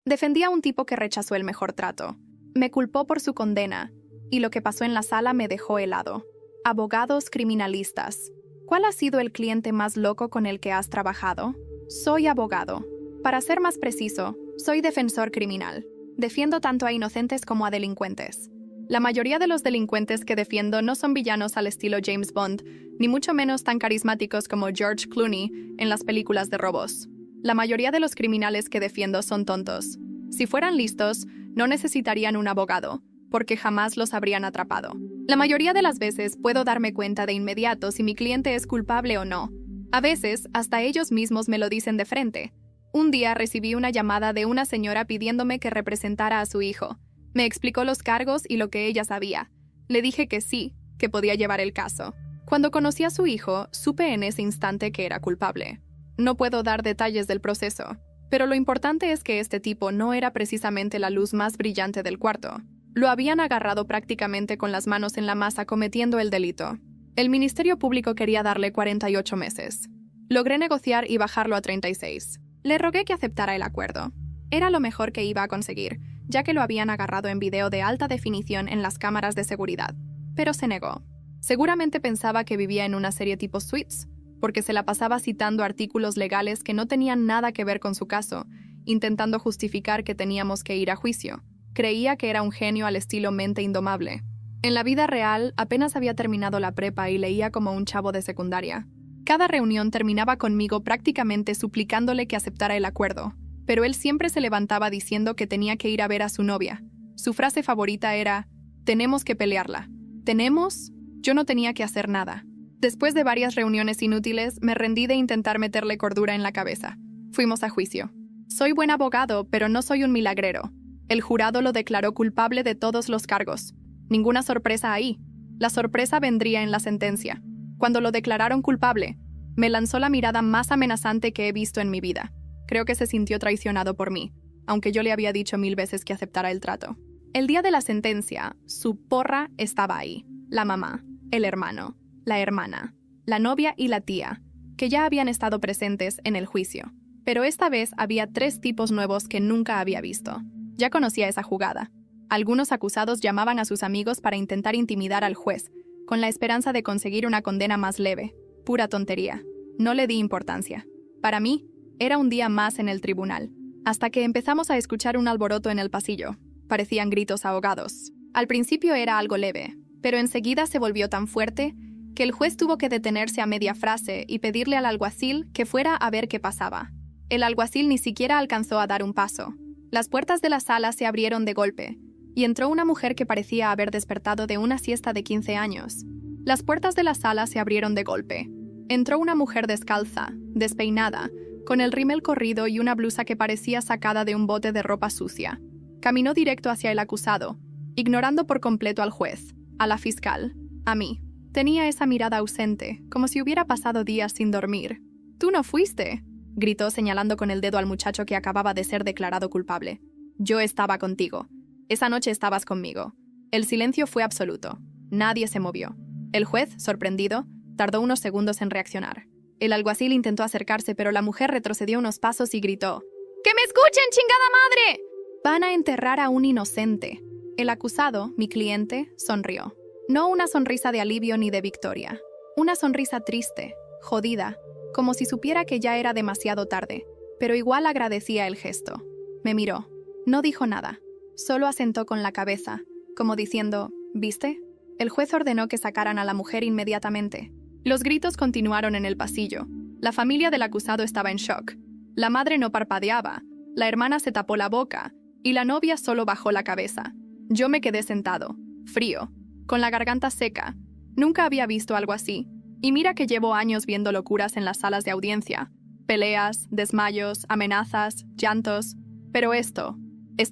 Defendí a un tipo que rechazó el mejor trato. Me culpó por su condena, y lo que pasó en la sala me dejó helado. Abogados criminalistas. ¿Cuál ha sido el cliente más loco con el que has trabajado? Soy abogado. Para ser más preciso, soy defensor criminal. Defiendo tanto a inocentes como a delincuentes. La mayoría de los delincuentes que defiendo no son villanos al estilo James Bond, ni mucho menos tan carismáticos como George Clooney en las películas de robos. La mayoría de los criminales que defiendo son tontos. Si fueran listos, no necesitarían un abogado, porque jamás los habrían atrapado. La mayoría de las veces puedo darme cuenta de inmediato si mi cliente es culpable o no. A veces, hasta ellos mismos me lo dicen de frente. Un día recibí una llamada de una señora pidiéndome que representara a su hijo. Me explicó los cargos y lo que ella sabía. Le dije que sí, que podía llevar el caso. Cuando conocí a su hijo, supe en ese instante que era culpable. No puedo dar detalles del proceso, pero lo importante es que este tipo no era precisamente la luz más brillante del cuarto. Lo habían agarrado prácticamente con las manos en la masa cometiendo el delito. El Ministerio Público quería darle 48 meses. Logré negociar y bajarlo a 36. Le rogué que aceptara el acuerdo. Era lo mejor que iba a conseguir, ya que lo habían agarrado en video de alta definición en las cámaras de seguridad. Pero se negó. Seguramente pensaba que vivía en una serie tipo Suits, porque se la pasaba citando artículos legales que no tenían nada que ver con su caso, intentando justificar que teníamos que ir a juicio. Creía que era un genio al estilo Mente Indomable. En la vida real, apenas había terminado la prepa y leía como un chavo de secundaria. Cada reunión terminaba conmigo prácticamente suplicándole que aceptara el acuerdo, pero él siempre se levantaba diciendo que tenía que ir a ver a su novia. Su frase favorita era, «Tenemos que pelearla». ¿Tenemos? Yo no tenía que hacer nada. Después de varias reuniones inútiles, me rendí de intentar meterle cordura en la cabeza. Fuimos a juicio. Soy buen abogado, pero no soy un milagrero. El jurado lo declaró culpable de todos los cargos. Ninguna sorpresa ahí. La sorpresa vendría en la sentencia. Cuando lo declararon culpable, me lanzó la mirada más amenazante que he visto en mi vida. Creo que se sintió traicionado por mí, aunque yo le había dicho 1000 veces que aceptara el trato. El día de la sentencia, su porra estaba ahí. La mamá, el hermano, la hermana, la novia y la tía, que ya habían estado presentes en el juicio. Pero esta vez había 3 tipos nuevos que nunca había visto. Ya conocía esa jugada. Algunos acusados llamaban a sus amigos para intentar intimidar al juez, con la esperanza de conseguir una condena más leve. Pura tontería. No le di importancia. Para mí, era un día más en el tribunal, hasta que empezamos a escuchar un alboroto en el pasillo. Parecían gritos ahogados. Al principio era algo leve, pero enseguida se volvió tan fuerte que el juez tuvo que detenerse a media frase y pedirle al alguacil que fuera a ver qué pasaba. El alguacil ni siquiera alcanzó a dar un paso. Las puertas de la sala se abrieron de golpe, y entró una mujer que parecía haber despertado de una siesta de 15 años. Las puertas de la sala se abrieron de golpe. Entró una mujer descalza, despeinada, con el rímel corrido y una blusa que parecía sacada de un bote de ropa sucia. Caminó directo hacia el acusado, ignorando por completo al juez, a la fiscal, a mí. Tenía esa mirada ausente, como si hubiera pasado días sin dormir. «¡Tú no fuiste!», gritó señalando con el dedo al muchacho que acababa de ser declarado culpable. «Yo estaba contigo. Esa noche estabas conmigo». El silencio fue absoluto. Nadie se movió. El juez, sorprendido, tardó unos segundos en reaccionar. El alguacil intentó acercarse, pero la mujer retrocedió unos pasos y gritó: «¡Que me escuchen, chingada madre! Van a enterrar a un inocente». El acusado, mi cliente, sonrió. No una sonrisa de alivio ni de victoria. Una sonrisa triste, jodida, como si supiera que ya era demasiado tarde, pero igual agradecía el gesto. Me miró. No dijo nada. Solo asentó con la cabeza, como diciendo, ¿viste? El juez ordenó que sacaran a la mujer inmediatamente. Los gritos continuaron en el pasillo. La familia del acusado estaba en shock. La madre no parpadeaba, la hermana se tapó la boca, y la novia solo bajó la cabeza. Yo me quedé sentado, frío, con la garganta seca. Nunca había visto algo así. Y mira que llevo años viendo locuras en las salas de audiencia. Peleas, desmayos, amenazas, llantos. Pero esto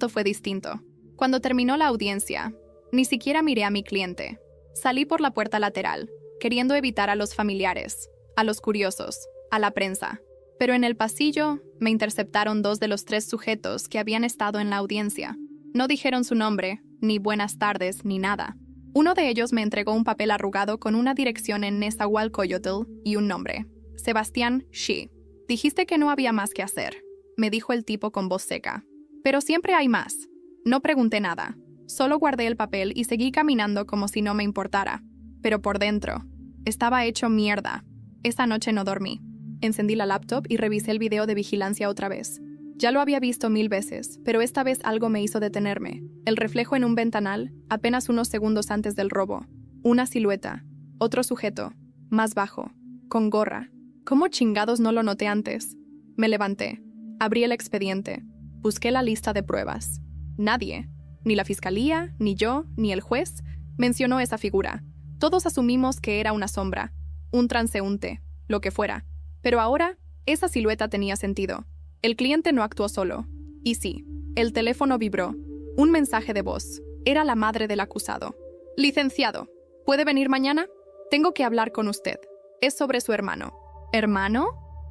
fue distinto. Cuando terminó la audiencia, ni siquiera miré a mi cliente. Salí por la puerta lateral, queriendo evitar a los familiares, a los curiosos, a la prensa. Pero en el pasillo me interceptaron 2 de los 3 sujetos que habían estado en la audiencia. No dijeron su nombre, ni buenas tardes, ni nada. Uno de ellos me entregó un papel arrugado con una dirección en Nezahualcóyotl y un nombre: Sebastián Shi. «Dijiste que no había más que hacer», me dijo el tipo con voz seca. Pero siempre hay más. No pregunté nada. Solo guardé el papel y seguí caminando como si no me importara. Pero por dentro, estaba hecho mierda. Esa noche no dormí. Encendí la laptop y revisé el video de vigilancia otra vez. Ya lo había visto 1000 veces, pero esta vez algo me hizo detenerme. El reflejo en un ventanal, apenas unos segundos antes del robo. Una silueta. Otro sujeto. Más bajo. Con gorra. ¿Cómo chingados no lo noté antes? Me levanté. Abrí el expediente. Busqué la lista de pruebas. Nadie, ni la fiscalía, ni yo, ni el juez, mencionó esa figura. Todos asumimos que era una sombra, un transeúnte, lo que fuera. Pero ahora, esa silueta tenía sentido. El cliente no actuó solo. Y sí, el teléfono vibró. Un mensaje de voz. Era la madre del acusado. Licenciado, ¿puede venir mañana? Tengo que hablar con usted. Es sobre su hermano. ¿Hermano?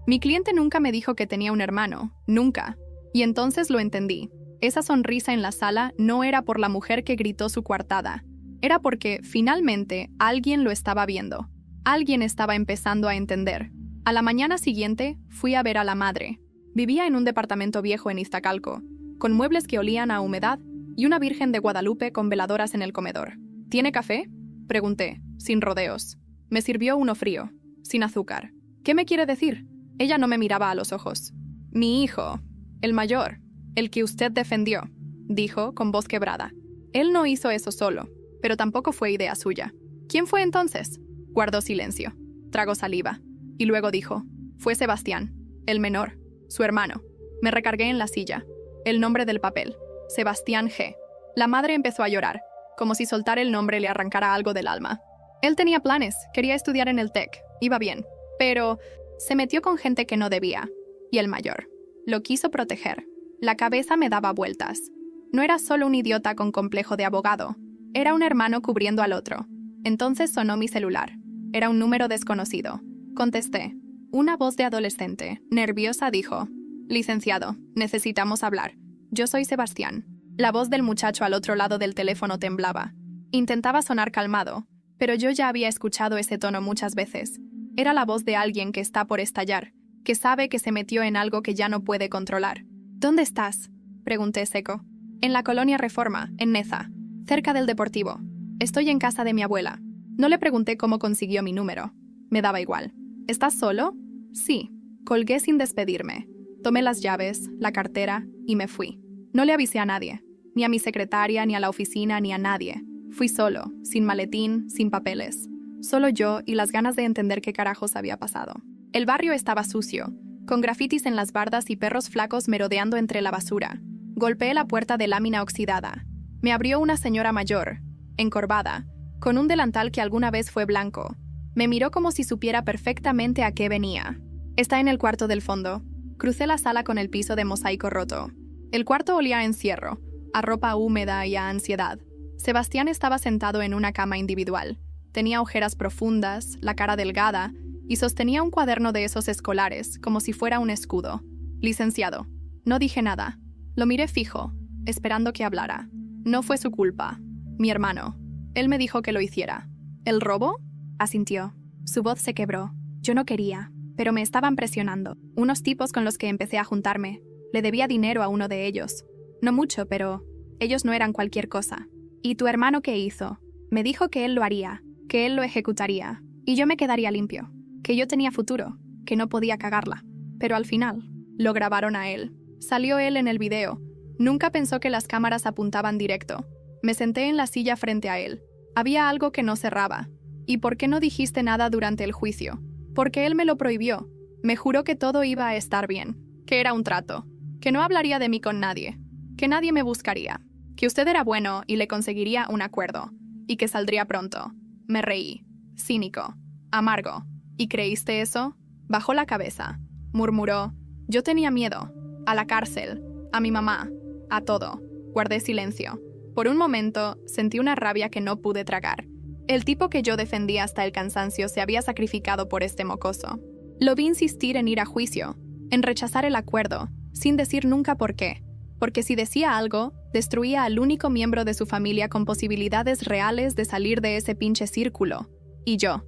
Mi cliente nunca me dijo que tenía un hermano. Nunca. Y entonces lo entendí. Esa sonrisa en la sala no era por la mujer que gritó su coartada. Era porque, finalmente, alguien lo estaba viendo. Alguien estaba empezando a entender. A la mañana siguiente, fui a ver a la madre. Vivía en un departamento viejo en Iztacalco, con muebles que olían a humedad y una Virgen de Guadalupe con veladoras en el comedor. ¿Tiene café? Pregunté, sin rodeos. Me sirvió uno frío, sin azúcar. ¿Qué me quiere decir? Ella no me miraba a los ojos. Mi hijo, el mayor, el que usted defendió, dijo con voz quebrada. Él no hizo eso solo, pero tampoco fue idea suya. ¿Quién fue entonces? Guardó silencio. Tragó saliva. Y luego dijo, fue Sebastián, el menor, su hermano. Me recargué en la silla. El nombre del papel. Sebastián G. La madre empezó a llorar, como si soltar el nombre le arrancara algo del alma. Él tenía planes, quería estudiar en el TEC, iba bien, pero se metió con gente que no debía. Y el mayor. Lo quiso proteger. La cabeza me daba vueltas. No era solo un idiota con complejo de abogado. Era un hermano cubriendo al otro. Entonces sonó mi celular. Era un número desconocido. Contesté. Una voz de adolescente, nerviosa, dijo: Licenciado, necesitamos hablar. Yo soy Sebastián. La voz del muchacho al otro lado del teléfono temblaba. Intentaba sonar calmado, pero yo ya había escuchado ese tono muchas veces. Era la voz de alguien que está por estallar, que sabe que se metió en algo que ya no puede controlar. ¿Dónde estás?, pregunté seco. En la colonia Reforma, en Neza, cerca del Deportivo. Estoy en casa de mi abuela. No le pregunté cómo consiguió mi número. Me daba igual. ¿Estás solo? Sí. Colgué sin despedirme. Tomé las llaves, la cartera y me fui. No le avisé a nadie, ni a mi secretaria, ni a la oficina, ni a nadie. Fui solo, sin maletín, sin papeles. Solo yo y las ganas de entender qué carajos había pasado. El barrio estaba sucio, con grafitis en las bardas y perros flacos merodeando entre la basura. Golpeé la puerta de lámina oxidada. Me abrió una señora mayor, encorvada, con un delantal que alguna vez fue blanco. Me miró como si supiera perfectamente a qué venía. Está en el cuarto del fondo. Crucé la sala con el piso de mosaico roto. El cuarto olía a encierro, a ropa húmeda y a ansiedad. Sebastián estaba sentado en una cama individual. Tenía ojeras profundas, la cara delgada, y sostenía un cuaderno de esos escolares, como si fuera un escudo. Licenciado. No dije nada. Lo miré fijo, esperando que hablara. No fue su culpa. Mi hermano. Él me dijo que lo hiciera. ¿El robo? Asintió. Su voz se quebró. Yo no quería, pero me estaban presionando. Unos tipos con los que empecé a juntarme. Le debía dinero a uno de ellos. No mucho, pero ellos no eran cualquier cosa. ¿Y tu hermano qué hizo? Me dijo que él lo haría, que él lo ejecutaría, y yo me quedaría limpio, que yo tenía futuro, que no podía cagarla. Pero al final, lo grabaron a él. Salió él en el video. Nunca pensó que las cámaras apuntaban directo. Me senté en la silla frente a él. Había algo que no cerraba. ¿Y por qué no dijiste nada durante el juicio? Porque él me lo prohibió. Me juró que todo iba a estar bien, que era un trato, que no hablaría de mí con nadie, que nadie me buscaría, que usted era bueno y le conseguiría un acuerdo, y que saldría pronto. Me reí. Cínico. Amargo. ¿Y creíste eso? Bajó la cabeza. Murmuró. Yo tenía miedo. A la cárcel. A mi mamá. A todo. Guardé silencio. Por un momento, sentí una rabia que no pude tragar. El tipo que yo defendía hasta el cansancio se había sacrificado por este mocoso. Lo vi insistir en ir a juicio, en rechazar el acuerdo, sin decir nunca por qué. Porque si decía algo, destruía al único miembro de su familia con posibilidades reales de salir de ese pinche círculo. Y yo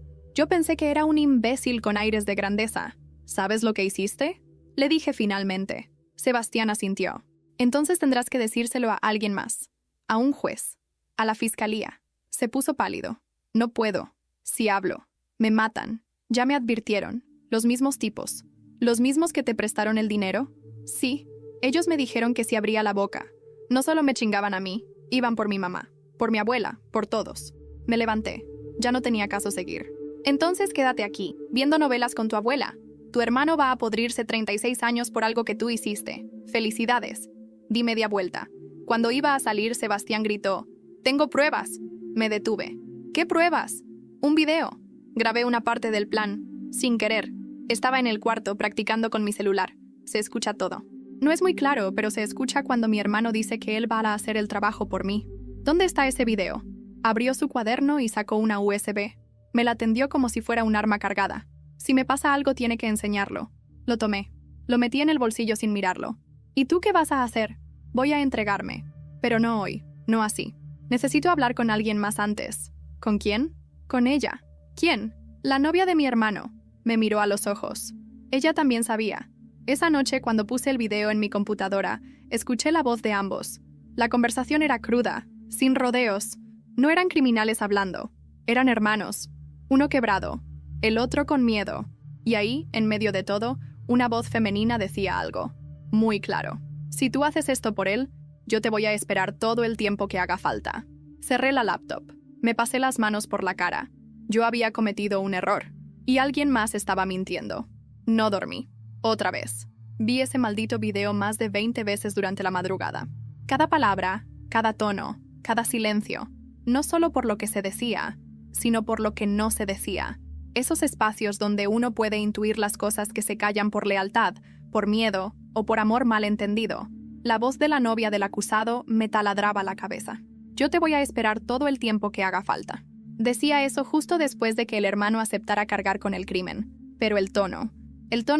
pensé que era un imbécil con aires de grandeza. ¿Sabes lo que hiciste? Le dije finalmente. Sebastián asintió. Entonces tendrás que decírselo a alguien más. A un juez. A la fiscalía. Se puso pálido. No puedo. Si hablo. Me matan. Ya me advirtieron. Los mismos tipos. ¿Los mismos que te prestaron el dinero? Sí. Ellos me dijeron que si abría la boca. No solo me chingaban a mí, iban por mi mamá, por mi abuela, por todos. Me levanté. Ya no tenía caso seguir. Entonces quédate aquí, viendo novelas con tu abuela. Tu hermano va a podrirse 36 años por algo que tú hiciste. Felicidades. Di media vuelta. Cuando iba a salir, Sebastián gritó: «¡Tengo pruebas!». Me detuve. «¿Qué pruebas?». «Un video». Grabé una parte del plan, sin querer. Estaba en el cuarto practicando con mi celular. Se escucha todo. No es muy claro, pero se escucha cuando mi hermano dice que él va a hacer el trabajo por mí. ¿Dónde está ese video? Abrió su cuaderno y sacó una USB. Me la tendió como si fuera un arma cargada. Si me pasa algo, tiene que enseñarlo. Lo tomé. Lo metí en el bolsillo sin mirarlo. ¿Y tú qué vas a hacer? Voy a entregarme. Pero no hoy. No así. Necesito hablar con alguien más antes. ¿Con quién? Con ella. ¿Quién? La novia de mi hermano. Me miró a los ojos. Ella también sabía. Esa noche, cuando puse el video en mi computadora, escuché la voz de ambos. La conversación era cruda, sin rodeos. No eran criminales hablando. Eran hermanos. Uno quebrado, el otro con miedo. Y ahí, en medio de todo, una voz femenina decía algo. Muy claro. Si tú haces esto por él, yo te voy a esperar todo el tiempo que haga falta. Cerré la laptop. Me pasé las manos por la cara. Yo había cometido un error. Y alguien más estaba mintiendo. No dormí. Otra vez. Vi ese maldito video más de 20 veces durante la madrugada. Cada palabra, cada tono, cada silencio. No solo por lo que se decía, sino por lo que no se decía. Esos espacios donde uno puede intuir las cosas que se callan por lealtad, por miedo o por amor malentendido. La voz de la novia del acusado me taladraba la cabeza. Yo te voy a esperar todo el tiempo que haga falta. Decía eso justo después de que el hermano aceptara cargar con el crimen. Pero el tono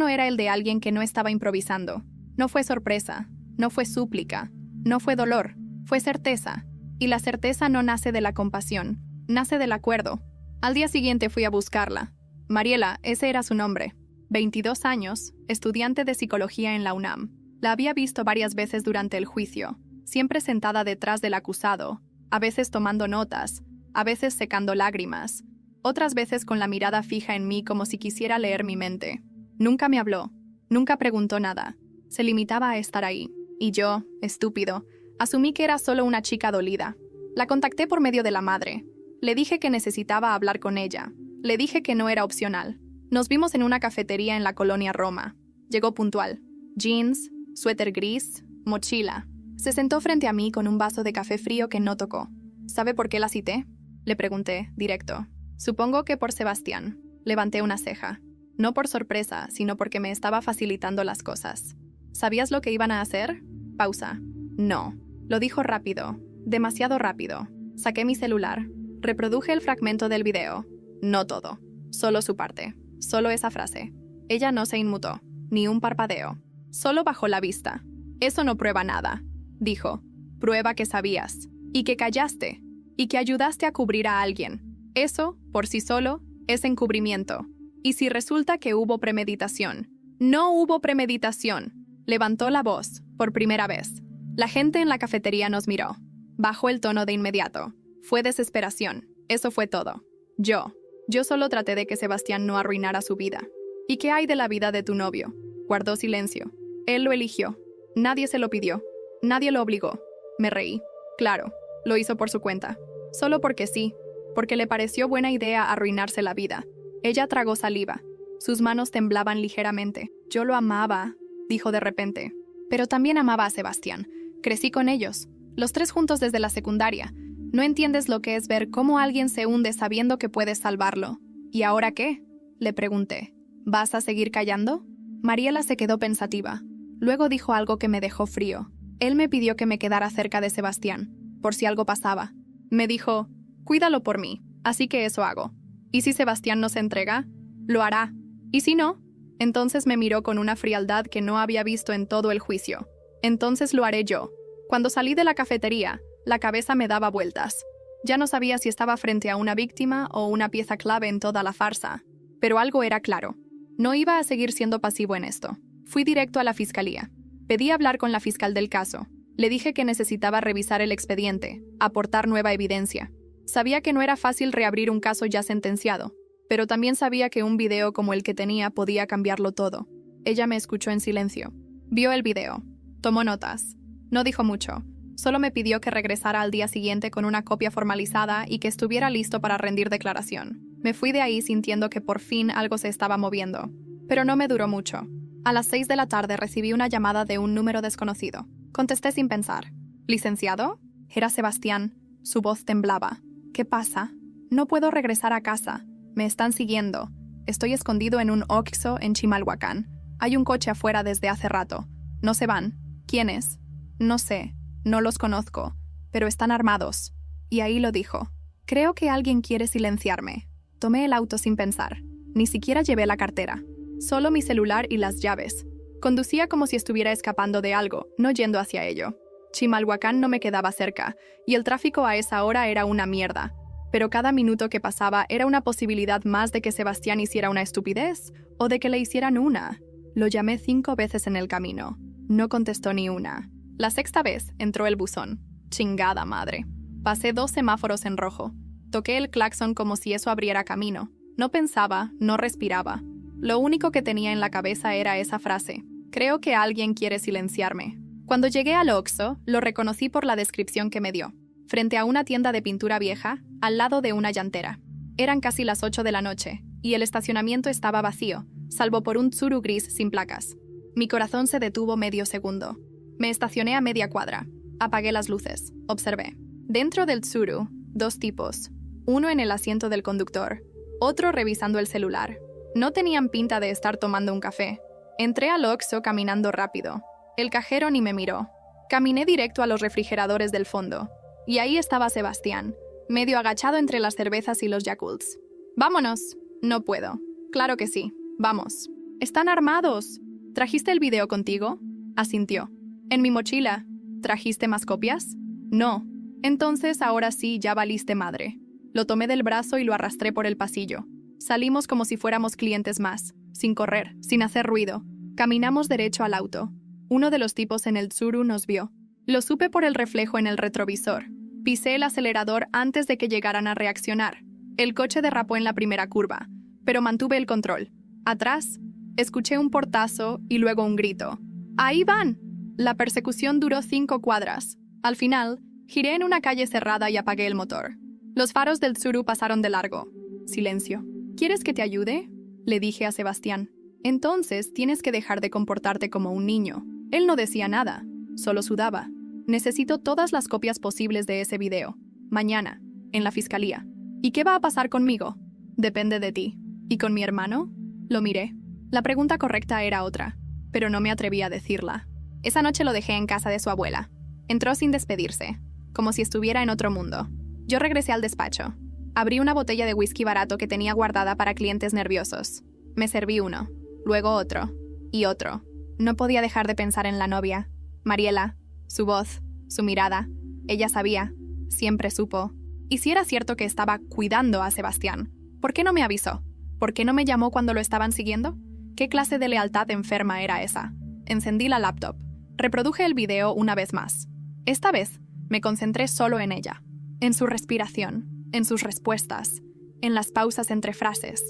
era el de alguien que no estaba improvisando. No fue sorpresa, no fue súplica, no fue dolor, fue certeza. Y la certeza no nace de la compasión, nace del acuerdo. Al día siguiente fui a buscarla. Mariela, ese era su nombre. 22 años, estudiante de psicología en la UNAM. La había visto varias veces durante el juicio, siempre sentada detrás del acusado, a veces tomando notas, a veces secando lágrimas, otras veces con la mirada fija en mí como si quisiera leer mi mente. Nunca me habló, nunca preguntó nada. Se limitaba a estar ahí. Y yo, estúpido, asumí que era solo una chica dolida. La contacté por medio de la madre. Le dije que necesitaba hablar con ella. Le dije que no era opcional. Nos vimos en una cafetería en la colonia Roma. Llegó puntual. Jeans, suéter gris, mochila. Se sentó frente a mí con un vaso de café frío que no tocó. ¿Sabe por qué la cité? Le pregunté, directo. Supongo que por Sebastián. Levanté una ceja. No por sorpresa, sino porque me estaba facilitando las cosas. ¿Sabías lo que iban a hacer? Pausa. No. Lo dijo rápido. Demasiado rápido. Saqué mi celular. Reproduje el fragmento del video. No todo. Solo su parte. Solo esa frase. Ella no se inmutó. Ni un parpadeo. Solo bajó la vista. Eso no prueba nada. Dijo. Prueba que sabías. Y que callaste. Y que ayudaste a cubrir a alguien. Eso, por sí solo, es encubrimiento. Y si resulta que hubo premeditación. No hubo premeditación. Levantó la voz, por primera vez. La gente en la cafetería nos miró. Bajó el tono de inmediato. Fue desesperación. Eso fue todo. Yo solo traté de que Sebastián no arruinara su vida. ¿Y qué hay de la vida de tu novio? Guardó silencio. Él lo eligió. Nadie se lo pidió. Nadie lo obligó. Me reí. Claro, lo hizo por su cuenta. Solo porque sí. Porque le pareció buena idea arruinarse la vida. Ella tragó saliva. Sus manos temblaban ligeramente. Yo lo amaba, dijo de repente. Pero también amaba a Sebastián. Crecí con ellos. Los tres juntos desde la secundaria. No entiendes lo que es ver cómo alguien se hunde sabiendo que puedes salvarlo. ¿Y ahora qué? Le pregunté. ¿Vas a seguir callando? Mariela se quedó pensativa. Luego dijo algo que me dejó frío. Él me pidió que me quedara cerca de Sebastián, por si algo pasaba. Me dijo, cuídalo por mí, así que eso hago. ¿Y si Sebastián no se entrega? Lo hará. ¿Y si no? Entonces me miró con una frialdad que no había visto en todo el juicio. Entonces lo haré yo. Cuando salí de la cafetería, la cabeza me daba vueltas. Ya no sabía si estaba frente a una víctima o una pieza clave en toda la farsa. Pero algo era claro. No iba a seguir siendo pasivo en esto. Fui directo a la fiscalía. Pedí hablar con la fiscal del caso. Le dije que necesitaba revisar el expediente, aportar nueva evidencia. Sabía que no era fácil reabrir un caso ya sentenciado, pero también sabía que un video como el que tenía podía cambiarlo todo. Ella me escuchó en silencio. Vio el video. Tomó notas. No dijo mucho. Solo me pidió que regresara al día siguiente con una copia formalizada y que estuviera listo para rendir declaración. Me fui de ahí sintiendo que por fin algo se estaba moviendo. Pero no me duró mucho. A las 6 de la tarde recibí una llamada de un número desconocido. Contesté sin pensar. ¿Licenciado? Era Sebastián. Su voz temblaba. ¿Qué pasa? No puedo regresar a casa. Me están siguiendo. Estoy escondido en un Oxxo en Chimalhuacán. Hay un coche afuera desde hace rato. No se van. ¿Quiénes? No sé. No los conozco. Pero están armados. Y ahí lo dijo. Creo que alguien quiere silenciarme. Tomé el auto sin pensar. Ni siquiera llevé la cartera. Solo mi celular y las llaves. Conducía como si estuviera escapando de algo, no yendo hacia ello. Chimalhuacán no me quedaba cerca, y el tráfico a esa hora era una mierda. Pero cada minuto que pasaba era una posibilidad más de que Sebastián hiciera una estupidez, o de que le hicieran una. Lo llamé 5 veces en el camino. No contestó ni una. La 6ª vez entró el buzón. Chingada madre. Pasé 2 semáforos en rojo. Toqué el claxon como si eso abriera camino. No pensaba, no respiraba. Lo único que tenía en la cabeza era esa frase. Creo que alguien quiere silenciarme. Cuando llegué al Oxxo, lo reconocí por la descripción que me dio. Frente a una tienda de pintura vieja, al lado de una llantera. Eran casi las 8 de la noche, y el estacionamiento estaba vacío, salvo por un Tsuru gris sin placas. Mi corazón se detuvo medio segundo. Me estacioné a media cuadra. Apagué las luces. Observé. Dentro del Tsuru, 2 tipos. Uno en el asiento del conductor, otro revisando el celular. No tenían pinta de estar tomando un café. Entré al Oxxo caminando rápido. El cajero ni me miró. Caminé directo a los refrigeradores del fondo. Y ahí estaba Sebastián, medio agachado entre las cervezas y los Yakults. «¡Vámonos!». «No puedo». «Claro que sí. Vamos». «¡Están armados!». «¿Trajiste el video contigo?». Asintió. «En mi mochila». «¿Trajiste más copias?». «No». «Entonces ahora sí, ya valiste madre». Lo tomé del brazo y lo arrastré por el pasillo. Salimos como si fuéramos clientes más, sin correr, sin hacer ruido. Caminamos derecho al auto. Uno de los tipos en el Tsuru nos vio. Lo supe por el reflejo en el retrovisor. Pisé el acelerador antes de que llegaran a reaccionar. El coche derrapó en la primera curva, pero mantuve el control. Atrás, escuché un portazo y luego un grito. ¡Ahí van! La persecución duró 5 cuadras. Al final, giré en una calle cerrada y apagué el motor. Los faros del Tsuru pasaron de largo. Silencio. ¿Quieres que te ayude?, le dije a Sebastián. Entonces tienes que dejar de comportarte como un niño. Él no decía nada, solo sudaba. Necesito todas las copias posibles de ese video. Mañana, en la fiscalía. ¿Y qué va a pasar conmigo? Depende de ti. ¿Y con mi hermano? Lo miré. La pregunta correcta era otra, pero no me atreví a decirla. Esa noche lo dejé en casa de su abuela. Entró sin despedirse, como si estuviera en otro mundo. Yo regresé al despacho. Abrí una botella de whisky barato que tenía guardada para clientes nerviosos. Me serví uno, luego otro, y otro. No podía dejar de pensar en la novia. Mariela, su voz, su mirada. Ella sabía, siempre supo. Y si era cierto que estaba cuidando a Sebastián, ¿por qué no me avisó? ¿Por qué no me llamó cuando lo estaban siguiendo? ¿Qué clase de lealtad enferma era esa? Encendí la laptop. Reproduje el video una vez más. Esta vez, me concentré solo en ella. En su respiración. En sus respuestas, en las pausas entre frases.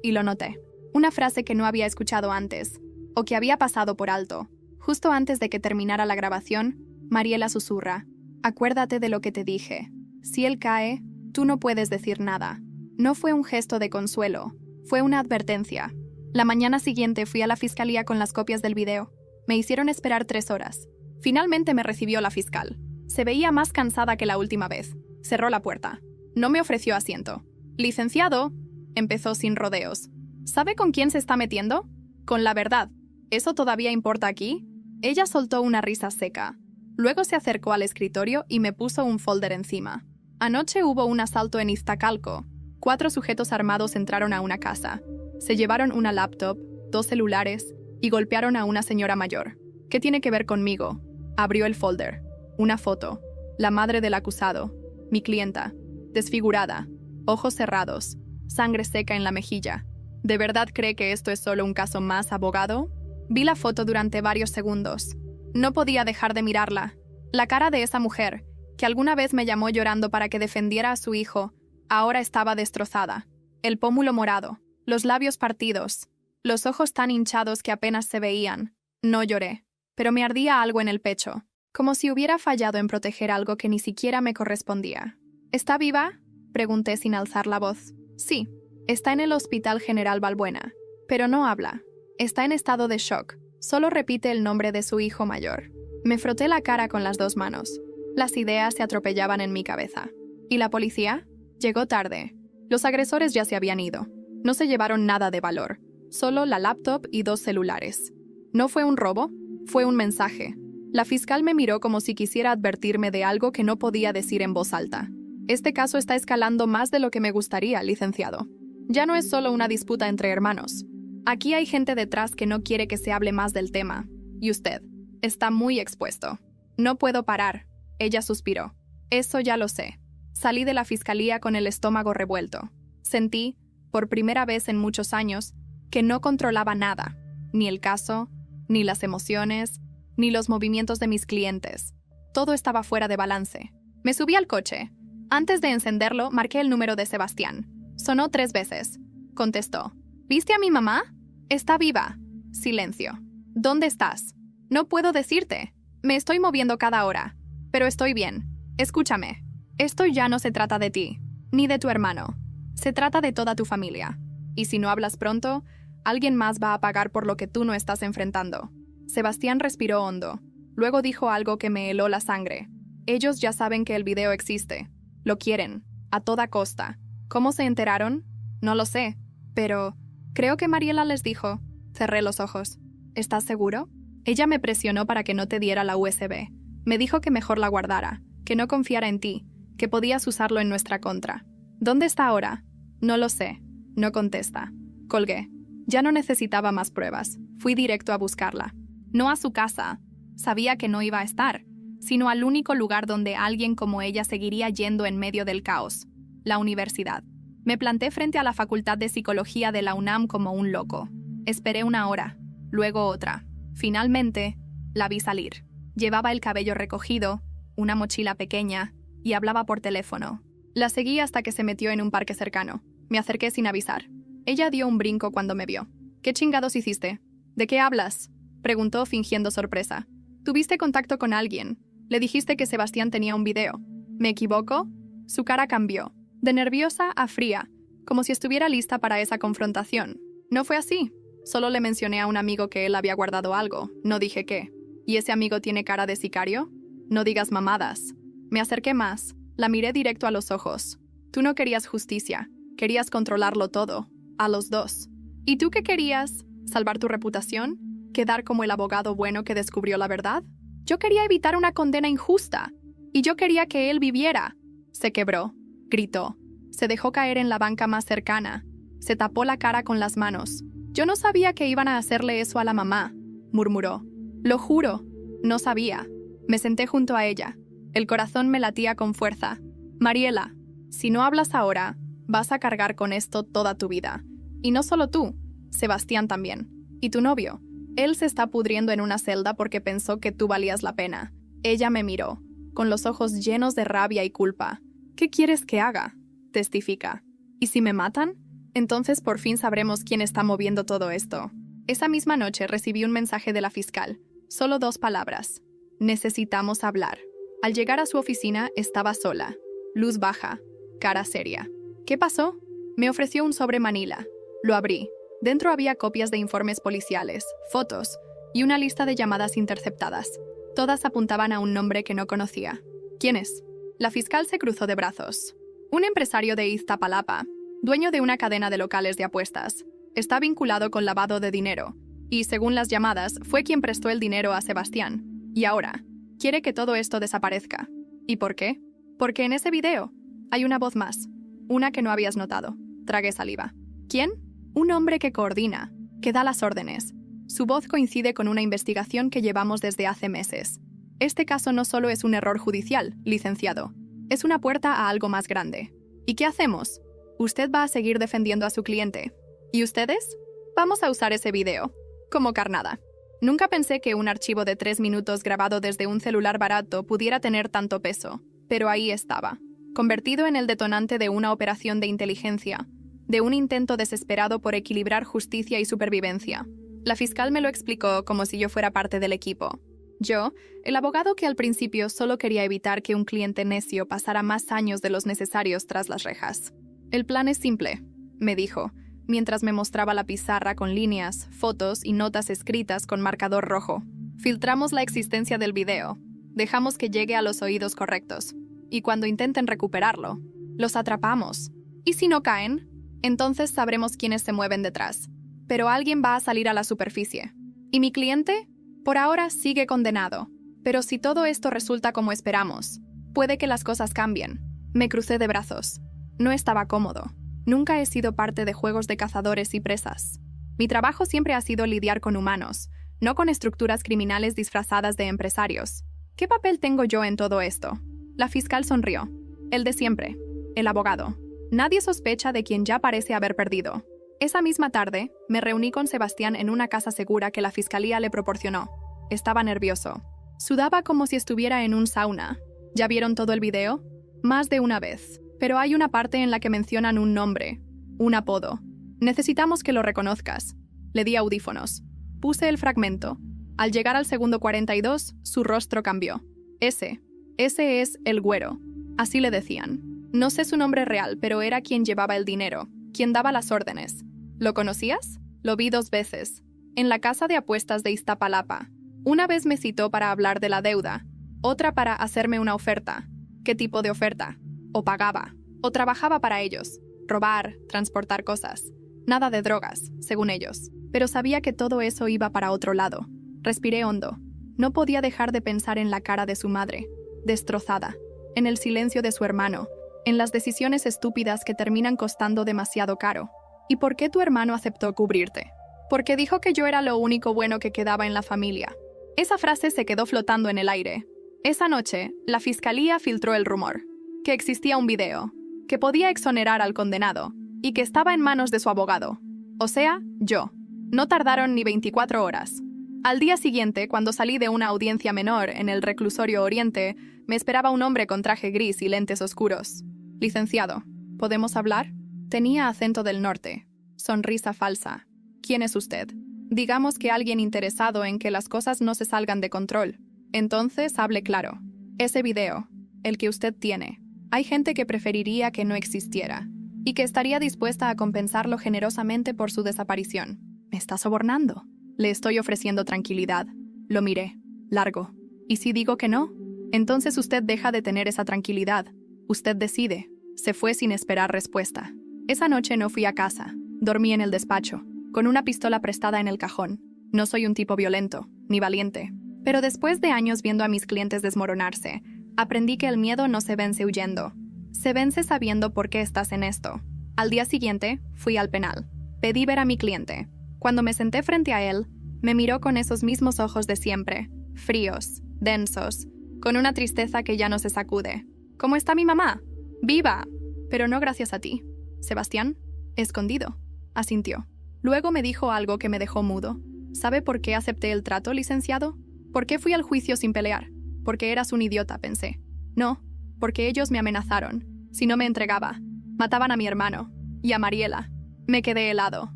Y lo noté. Una frase que no había escuchado antes, o que había pasado por alto. Justo antes de que terminara la grabación, Mariela susurra: «Acuérdate de lo que te dije. Si él cae, tú no puedes decir nada». No fue un gesto de consuelo, fue una advertencia. La mañana siguiente fui a la fiscalía con las copias del video. Me hicieron esperar 3 horas. Finalmente me recibió la fiscal. Se veía más cansada que la última vez. Cerró la puerta. No me ofreció asiento. «Licenciado», empezó sin rodeos. «¿Sabe con quién se está metiendo? Con la verdad. ¿Eso todavía importa aquí?». Ella soltó una risa seca. Luego se acercó al escritorio y me puso un folder encima. «Anoche hubo un asalto en Iztacalco. 4 sujetos armados entraron a una casa. Se llevaron una laptop, 2 celulares y golpearon a una señora mayor. ¿Qué tiene que ver conmigo?». Abrió el folder. Una foto. La madre del acusado. Mi clienta. Desfigurada, ojos cerrados, sangre seca en la mejilla. ¿De verdad cree que esto es solo un caso más, abogado? Vi la foto durante varios segundos. No podía dejar de mirarla. La cara de esa mujer, que alguna vez me llamó llorando para que defendiera a su hijo, ahora estaba destrozada. El pómulo morado, los labios partidos, los ojos tan hinchados que apenas se veían. No lloré, pero me ardía algo en el pecho, como si hubiera fallado en proteger algo que ni siquiera me correspondía. ¿Está viva?, pregunté sin alzar la voz. Sí, está en el Hospital General Balbuena, pero no habla. Está en estado de shock. Solo repite el nombre de su hijo mayor. Me froté la cara con las dos manos. Las ideas se atropellaban en mi cabeza. ¿Y la policía? Llegó tarde. Los agresores ya se habían ido. No se llevaron nada de valor. Solo la laptop y 2 celulares. ¿No fue un robo? Fue un mensaje. La fiscal me miró como si quisiera advertirme de algo que no podía decir en voz alta. Este caso está escalando más de lo que me gustaría, licenciado. Ya no es solo una disputa entre hermanos. Aquí hay gente detrás que no quiere que se hable más del tema. Y usted está muy expuesto. No puedo parar. Ella suspiró. Eso ya lo sé. Salí de la fiscalía con el estómago revuelto. Sentí, por primera vez en muchos años, que no controlaba nada. Ni el caso, ni las emociones, ni los movimientos de mis clientes. Todo estaba fuera de balance. Me subí al coche. Antes de encenderlo, marqué el número de Sebastián. Sonó 3 veces. Contestó. ¿Viste a mi mamá? Está viva. Silencio. ¿Dónde estás? No puedo decirte. Me estoy moviendo cada hora. Pero estoy bien. Escúchame. Esto ya no se trata de ti, ni de tu hermano. Se trata de toda tu familia. Y si no hablas pronto, alguien más va a pagar por lo que tú no estás enfrentando. Sebastián respiró hondo. Luego dijo algo que me heló la sangre. Ellos ya saben que el video existe. Lo quieren. A toda costa. ¿Cómo se enteraron? No lo sé. Pero creo que Mariela les dijo. Cerré los ojos. ¿Estás seguro? Ella me presionó para que no te diera la USB. Me dijo que mejor la guardara, que no confiara en ti, que podías usarlo en nuestra contra. ¿Dónde está ahora? No lo sé. No contesta. Colgué. Ya no necesitaba más pruebas. Fui directo a buscarla. No a su casa. Sabía que no iba a estar, sino al único lugar donde alguien como ella seguiría yendo en medio del caos. La universidad. Me planté frente a la Facultad de Psicología de la UNAM como un loco. Esperé 1 hora, luego otra. Finalmente, la vi salir. Llevaba el cabello recogido, una mochila pequeña, y hablaba por teléfono. La seguí hasta que se metió en un parque cercano. Me acerqué sin avisar. Ella dio un brinco cuando me vio. ¿Qué chingados hiciste? ¿De qué hablas?, preguntó fingiendo sorpresa. ¿Tuviste contacto con alguien? Le dijiste que Sebastián tenía un video. ¿Me equivoco? Su cara cambió, de nerviosa a fría, como si estuviera lista para esa confrontación. No fue así. Solo le mencioné a un amigo que él había guardado algo. No dije qué. ¿Y ese amigo tiene cara de sicario? No digas mamadas. Me acerqué más. La miré directo a los ojos. Tú no querías justicia. Querías controlarlo todo. A los dos. ¿Y tú qué querías? ¿Salvar tu reputación? ¿Quedar como el abogado bueno que descubrió la verdad? Yo quería evitar una condena injusta. Y yo quería que él viviera. Se quebró. Gritó. Se dejó caer en la banca más cercana. Se tapó la cara con las manos. Yo no sabía que iban a hacerle eso a la mamá, murmuró. Lo juro. No sabía. Me senté junto a ella. El corazón me latía con fuerza. Mariela, si no hablas ahora, vas a cargar con esto toda tu vida. Y no solo tú, Sebastián también. Y tu novio. Él se está pudriendo en una celda porque pensó que tú valías la pena. Ella me miró, con los ojos llenos de rabia y culpa. ¿Qué quieres que haga? Testifica. ¿Y si me matan? Entonces por fin sabremos quién está moviendo todo esto. Esa misma noche recibí un mensaje de la fiscal. Solo 2 palabras. Necesitamos hablar. Al llegar a su oficina estaba sola. Luz baja. Cara seria. ¿Qué pasó? Me ofreció un sobre manila. Lo abrí. Dentro había copias de informes policiales, fotos y una lista de llamadas interceptadas. Todas apuntaban a un nombre que no conocía. ¿Quién es? La fiscal se cruzó de brazos. Un empresario de Iztapalapa, dueño de una cadena de locales de apuestas. Está vinculado con lavado de dinero. Y, según las llamadas, fue quien prestó el dinero a Sebastián. Y ahora, quiere que todo esto desaparezca. ¿Y por qué? Porque en ese video hay una voz más. Una que no habías notado. Tragué saliva. ¿Quién? Un hombre que coordina, que da las órdenes. Su voz coincide con una investigación que llevamos desde hace meses. Este caso no solo es un error judicial, licenciado. Es una puerta a algo más grande. ¿Y qué hacemos? Usted va a seguir defendiendo a su cliente. ¿Y ustedes? Vamos a usar ese video como carnada. Nunca pensé que un archivo de 3 minutos grabado desde un celular barato pudiera tener tanto peso, pero ahí estaba, convertido en el detonante de una operación de inteligencia, de un intento desesperado por equilibrar justicia y supervivencia. La fiscal me lo explicó como si yo fuera parte del equipo. Yo, el abogado que al principio solo quería evitar que un cliente necio pasara más años de los necesarios tras las rejas. El plan es simple, me dijo, mientras me mostraba la pizarra con líneas, fotos y notas escritas con marcador rojo. Filtramos la existencia del video, dejamos que llegue a los oídos correctos, y cuando intenten recuperarlo, los atrapamos. Y si no caen, entonces sabremos quiénes se mueven detrás. Pero alguien va a salir a la superficie. ¿Y mi cliente? Por ahora sigue condenado. Pero si todo esto resulta como esperamos, puede que las cosas cambien. Me crucé de brazos. No estaba cómodo. Nunca he sido parte de juegos de cazadores y presas. Mi trabajo siempre ha sido lidiar con humanos, no con estructuras criminales disfrazadas de empresarios. ¿Qué papel tengo yo en todo esto? La fiscal sonrió. El de siempre. El abogado. Nadie sospecha de quien ya parece haber perdido. Esa misma tarde, me reuní con Sebastián en una casa segura que la fiscalía le proporcionó. Estaba nervioso. Sudaba como si estuviera en un sauna. ¿Ya vieron todo el video? Más de una vez. Pero hay una parte en la que mencionan un nombre, un apodo. Necesitamos que lo reconozcas. Le di audífonos. Puse el fragmento. Al llegar al segundo 42, su rostro cambió. Ese es el Güero. Así le decían. No sé su nombre real, pero era quien llevaba el dinero, quien daba las órdenes. ¿Lo conocías? Lo vi 2 veces. En la casa de apuestas de Iztapalapa. Una vez me citó para hablar de la deuda, otra para hacerme una oferta. ¿Qué tipo de oferta? O pagaba, o trabajaba para ellos. Robar, transportar cosas. Nada de drogas, según ellos. Pero sabía que todo eso iba para otro lado. Respiré hondo. No podía dejar de pensar en la cara de su madre, destrozada, en el silencio de su hermano, en las decisiones estúpidas que terminan costando demasiado caro. ¿Y por qué tu hermano aceptó cubrirte? Porque dijo que yo era lo único bueno que quedaba en la familia. Esa frase se quedó flotando en el aire. Esa noche, la fiscalía filtró el rumor. Que existía un video, que podía exonerar al condenado, y que estaba en manos de su abogado. O sea, yo. No tardaron ni 24 horas. Al día siguiente, cuando salí de una audiencia menor en el reclusorio Oriente, me esperaba un hombre con traje gris y lentes oscuros. Licenciado, ¿podemos hablar? Tenía acento del norte. Sonrisa falsa. ¿Quién es usted? Digamos que alguien interesado en que las cosas no se salgan de control. Entonces, hable claro. Ese video, el que usted tiene, hay gente que preferiría que no existiera y que estaría dispuesta a compensarlo generosamente por su desaparición. ¿Me está sobornando? Le estoy ofreciendo tranquilidad. Lo miré. Largo. ¿Y si digo que no? Entonces usted deja de tener esa tranquilidad. Usted decide. Se fue sin esperar respuesta. Esa noche no fui a casa. Dormí en el despacho, con una pistola prestada en el cajón. No soy un tipo violento, ni valiente. Pero después de años viendo a mis clientes desmoronarse, aprendí que el miedo no se vence huyendo. Se vence sabiendo por qué estás en esto. Al día siguiente, fui al penal. Pedí ver a mi cliente. Cuando me senté frente a él, me miró con esos mismos ojos de siempre, fríos, densos, con una tristeza que ya no se sacude. ¿Cómo está mi mamá? ¡Viva! Pero no gracias a ti. Sebastián, escondido, asintió. Luego me dijo algo que me dejó mudo. ¿Sabe por qué acepté el trato, licenciado? ¿Por qué fui al juicio sin pelear? Porque eras un idiota, pensé. No, porque ellos me amenazaron. Si no me entregaba, mataban a mi hermano y a Mariela. Me quedé helado.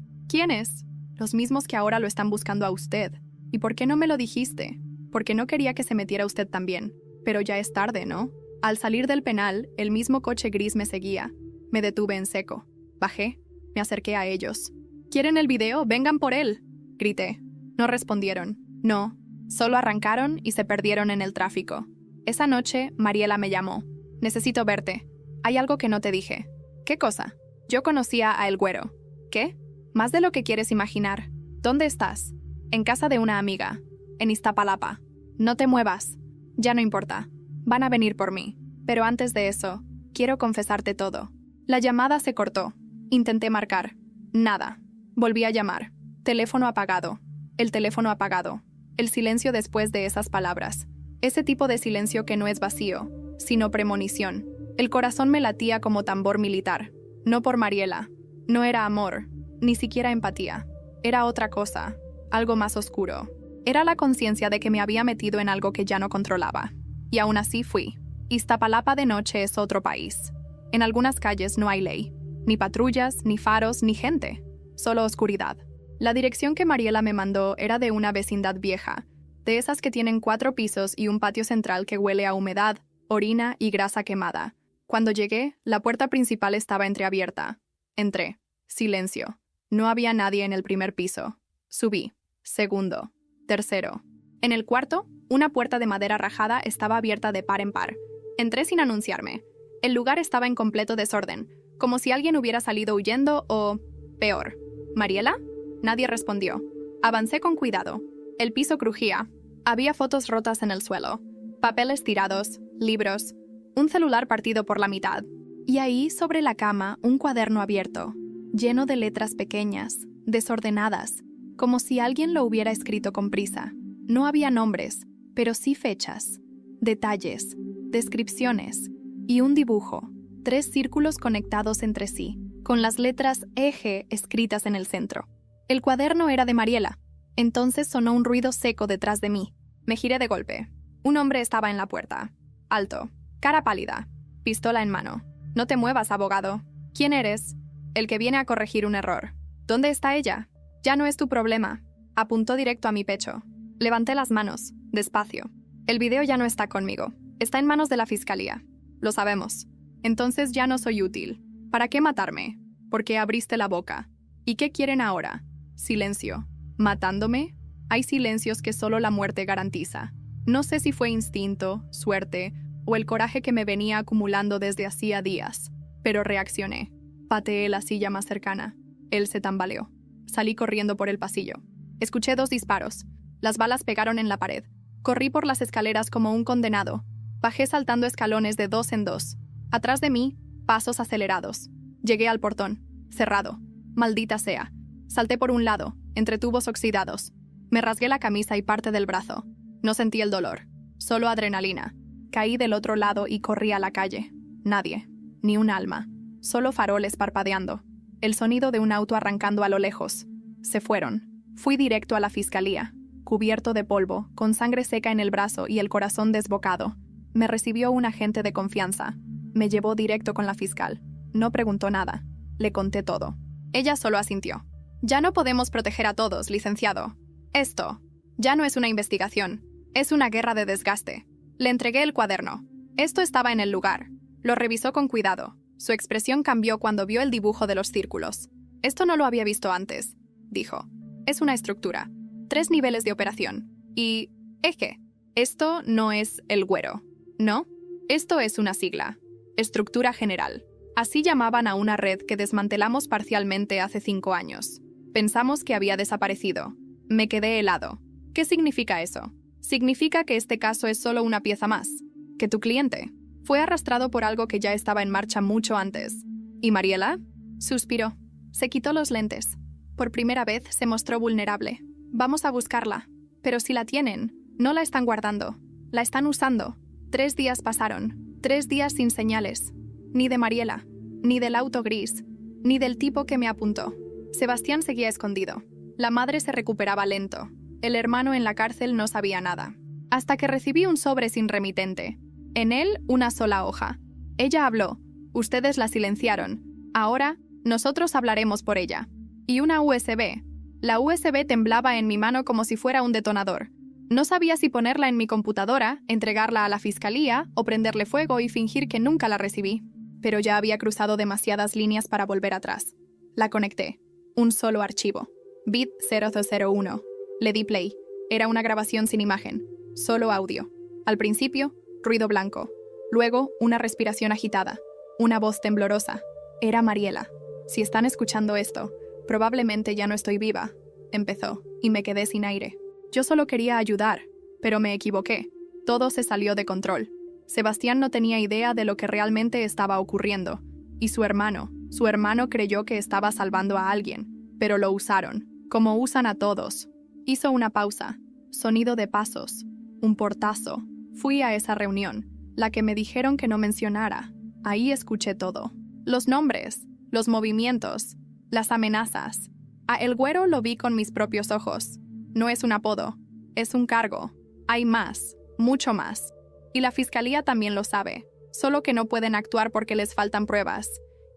¿Quiénes? Los mismos que ahora lo están buscando a usted. ¿Y por qué no me lo dijiste? Porque no quería que se metiera usted también. Pero ya es tarde, ¿no? Al salir del penal, el mismo coche gris me seguía. Me detuve en seco. Bajé. Me acerqué a ellos. ¿Quieren el video? ¡Vengan por él!, grité. No respondieron. No. Solo arrancaron y se perdieron en el tráfico. Esa noche, Mariela me llamó. Necesito verte. Hay algo que no te dije. ¿Qué cosa? Yo conocía a El Güero. ¿Qué? Más de lo que quieres imaginar. ¿Dónde estás? En casa de una amiga. En Iztapalapa. No te muevas. Ya no importa. Van a venir por mí. Pero antes de eso, quiero confesarte todo. La llamada se cortó. Intenté marcar. Nada. Volví a llamar. Teléfono apagado. El teléfono apagado. El silencio después de esas palabras. Ese tipo de silencio que no es vacío, sino premonición. El corazón me latía como tambor militar. No por Mariela. No era amor, ni siquiera empatía. Era otra cosa, algo más oscuro. Era la conciencia de que me había metido en algo que ya no controlaba. Y aún así fui. Iztapalapa de noche es otro país. En algunas calles no hay ley. Ni patrullas, ni faros, ni gente. Solo oscuridad. La dirección que Mariela me mandó era de una vecindad vieja, de esas que tienen 4 pisos y un patio central que huele a humedad, orina y grasa quemada. Cuando llegué, la puerta principal estaba entreabierta. Entré. Silencio. No había nadie en el primer piso. Subí. Segundo. Tercero. En el cuarto, una puerta de madera rajada estaba abierta de par en par. Entré sin anunciarme. El lugar estaba en completo desorden, como si alguien hubiera salido huyendo o, peor. ¿Mariela? Nadie respondió. Avancé con cuidado. El piso crujía. Había fotos rotas en el suelo, papeles tirados, libros, un celular partido por la mitad. Y ahí, sobre la cama, un cuaderno abierto, lleno de letras pequeñas, desordenadas, como si alguien lo hubiera escrito con prisa. No había nombres, pero sí fechas, detalles, descripciones y un dibujo, 3 círculos conectados entre sí, con las letras EG escritas en el centro. El cuaderno era de Mariela. Entonces sonó un ruido seco detrás de mí. Me giré de golpe. Un hombre estaba en la puerta. Alto, cara pálida, pistola en mano. No te muevas, abogado. ¿Quién eres? El que viene a corregir un error. ¿Dónde está ella? Ya no es tu problema. Apuntó directo a mi pecho. Levanté las manos, despacio. El video ya no está conmigo. Está en manos de la fiscalía. Lo sabemos. Entonces ya no soy útil. ¿Para qué matarme? ¿Por qué abriste la boca? ¿Y qué quieren ahora? Silencio. ¿Matándome? Hay silencios que solo la muerte garantiza. No sé si fue instinto, suerte o el coraje que me venía acumulando desde hacía días, pero reaccioné. Pateé la silla más cercana. Él se tambaleó. Salí corriendo por el pasillo. Escuché 2 disparos. Las balas pegaron en la pared. Corrí por las escaleras como un condenado. Bajé saltando escalones de 2 en 2. Atrás de mí, pasos acelerados. Llegué al portón. Cerrado. Maldita sea. Salté por un lado, entre tubos oxidados. Me rasgué la camisa y parte del brazo. No sentí el dolor, solo adrenalina. Caí del otro lado y corrí a la calle. Nadie, ni un alma, solo faroles parpadeando. El sonido de un auto arrancando a lo lejos. Se fueron. Fui directo a la fiscalía, cubierto de polvo, con sangre seca en el brazo y el corazón desbocado. Me recibió un agente de confianza. Me llevó directo con la fiscal. No preguntó nada. Le conté todo. Ella solo asintió. Ya no podemos proteger a todos, licenciado. Esto ya no es una investigación. Es una guerra de desgaste. Le entregué el cuaderno. Esto estaba en el lugar. Lo revisó con cuidado. Su expresión cambió cuando vio el dibujo de los círculos. Esto no lo había visto antes, dijo. Es una estructura. 3 niveles de operación. Y, eje, esto no es el güero, ¿no? Esto es una sigla. Estructura general. Así llamaban a una red que desmantelamos parcialmente hace 5 años. Pensamos que había desaparecido. Me quedé helado. ¿Qué significa eso? Significa que este caso es solo una pieza más. Que tu cliente fue arrastrado por algo que ya estaba en marcha mucho antes. ¿Y Mariela? Suspiró. Se quitó los lentes. Por primera vez se mostró vulnerable. Vamos a buscarla. Pero si la tienen, no la están guardando. La están usando. 3 días pasaron. 3 días sin señales. Ni de Mariela, ni del auto gris, ni del tipo que me apuntó. Sebastián seguía escondido. La madre se recuperaba lento. El hermano en la cárcel no sabía nada. Hasta que recibí un sobre sin remitente. En él, una sola hoja. Ella habló. Ustedes la silenciaron. Ahora, nosotros hablaremos por ella. Y una USB. La USB temblaba en mi mano como si fuera un detonador. No sabía si ponerla en mi computadora, entregarla a la fiscalía o prenderle fuego y fingir que nunca la recibí. Pero ya había cruzado demasiadas líneas para volver atrás. La conecté. Un solo archivo. Bit 0001. Le di play. Era una grabación sin imagen. Solo audio. Al principio, ruido blanco. Luego, una respiración agitada. Una voz temblorosa. Era Mariela. Si están escuchando esto, probablemente ya no estoy viva. Empezó, y me quedé sin aire. Yo solo quería ayudar, pero me equivoqué. Todo se salió de control. Sebastián no tenía idea de lo que realmente estaba ocurriendo. Y su hermano creyó que estaba salvando a alguien, pero lo usaron, como usan a todos. Hizo una pausa. Sonido de pasos. Un portazo. Fui a esa reunión, la que me dijeron que no mencionara. Ahí escuché todo. Los nombres, los movimientos, las amenazas. A El Güero lo vi con mis propios ojos. No es un apodo. Es un cargo. Hay más, mucho más. Y la fiscalía también lo sabe, solo que no pueden actuar porque les faltan pruebas,